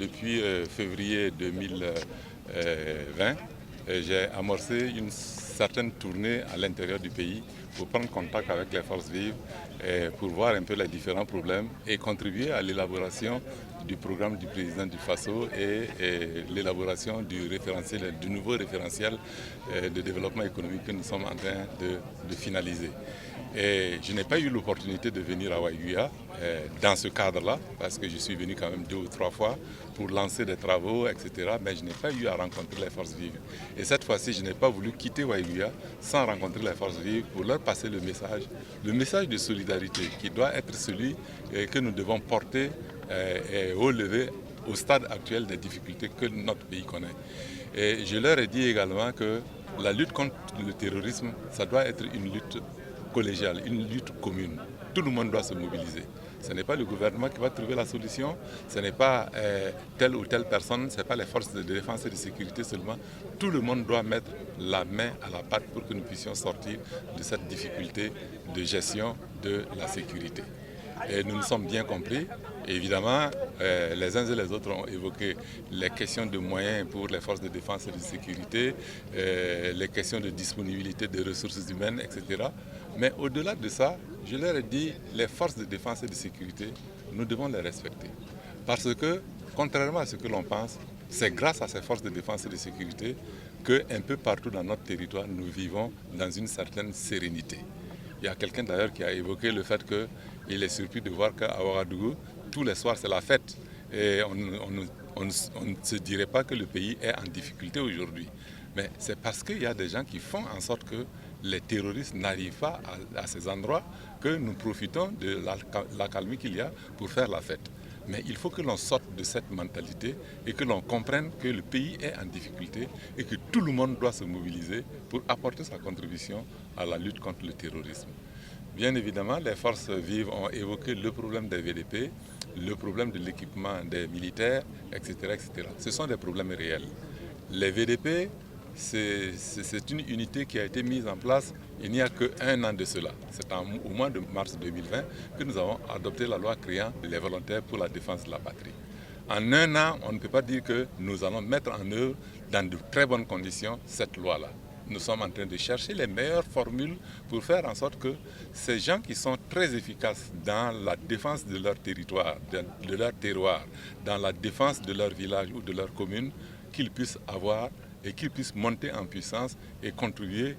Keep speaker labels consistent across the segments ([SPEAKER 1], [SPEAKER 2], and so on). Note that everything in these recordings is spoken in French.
[SPEAKER 1] depuis février 2020, j'ai amorcé une certaine tournée à l'intérieur du pays pour prendre contact avec les forces vives, pour voir un peu les différents problèmes et contribuer à l'élaboration du programme du président du Faso et l'élaboration du nouveau référentiel de développement économique que nous sommes en train de finaliser. Et je n'ai pas eu l'opportunité de venir à Waiguya dans ce cadre-là, parce que je suis venu quand même 2 ou 3 fois pour lancer des travaux, etc. Mais je n'ai pas eu à rencontrer les forces vives. Et cette fois-ci, je n'ai pas voulu quitter Waiguya sans rencontrer les forces vives pour leur passer le message de solidarité qui doit être celui que nous devons porter et relever au stade actuel des difficultés que notre pays connaît. Et je leur ai dit également que la lutte contre le terrorisme, ça doit être une lutte collégiale, une lutte commune. Tout le monde doit se mobiliser. Ce n'est pas le gouvernement qui va trouver la solution, ce n'est pas telle ou telle personne, ce n'est pas les forces de défense et de sécurité seulement. Tout le monde doit mettre la main à la pâte pour que nous puissions sortir de cette difficulté de gestion de la sécurité. Et nous nous sommes bien compris. Évidemment, les uns et les autres ont évoqué les questions de moyens pour les forces de défense et de sécurité, les questions de disponibilité des ressources humaines, etc. Mais au-delà de ça, je leur ai dit, les forces de défense et de sécurité, nous devons les respecter. Parce que, contrairement à ce que l'on pense, c'est grâce à ces forces de défense et de sécurité qu'un peu partout dans notre territoire, nous vivons dans une certaine sérénité. Il y a quelqu'un d'ailleurs qui a évoqué le fait qu'il est surpris de voir qu'à Ouagadougou, tous les soirs c'est la fête. Et on ne se dirait pas que le pays est en difficulté aujourd'hui. Mais c'est parce qu'il y a des gens qui font en sorte que les terroristes n'arrivent pas à ces endroits que nous profitons de l'accalmie qu'il y a pour faire la fête. Mais il faut que l'on sorte de cette mentalité et que l'on comprenne que le pays est en difficulté et que tout le monde doit se mobiliser pour apporter sa contribution à la lutte contre le terrorisme. Bien évidemment, les forces vives ont évoqué le problème des VDP, le problème de l'équipement des militaires, etc., etc. Ce sont des problèmes réels. Les VDP, c'est une unité qui a été mise en place il n'y a qu'1 an de cela. C'est au mois de mars 2020 que nous avons adopté la loi créant les volontaires pour la défense de la patrie. En 1 an, on ne peut pas dire que nous allons mettre en œuvre dans de très bonnes conditions cette loi-là. Nous sommes en train de chercher les meilleures formules pour faire en sorte que ces gens qui sont très efficaces dans la défense de leur territoire, de leur terroir, dans la défense de leur village ou de leur commune, qu'ils puissent avoir et qu'ils puissent monter en puissance et contribuer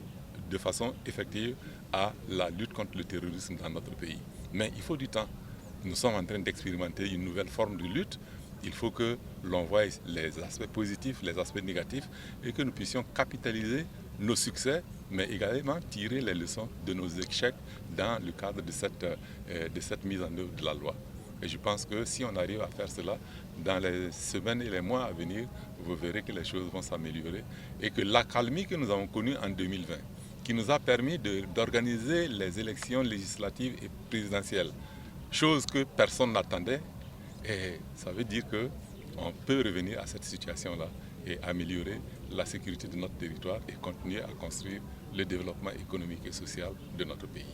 [SPEAKER 1] de façon effective à la lutte contre le terrorisme dans notre pays. Mais il faut du temps. Nous sommes en train d'expérimenter une nouvelle forme de lutte. Il faut que l'on voie les aspects positifs, les aspects négatifs et que nous puissions capitaliser nos succès, mais également tirer les leçons de nos échecs dans le cadre de cette mise en œuvre de la loi. Et je pense que si on arrive à faire cela, dans les semaines et les mois à venir, vous verrez que les choses vont s'améliorer et que l'accalmie que nous avons connue en 2020, qui nous a permis d'organiser les élections législatives et présidentielles, chose que personne n'attendait, et ça veut dire qu'on peut revenir à cette situation-là et améliorer la sécurité de notre territoire et continuer à construire le développement économique et social de notre pays.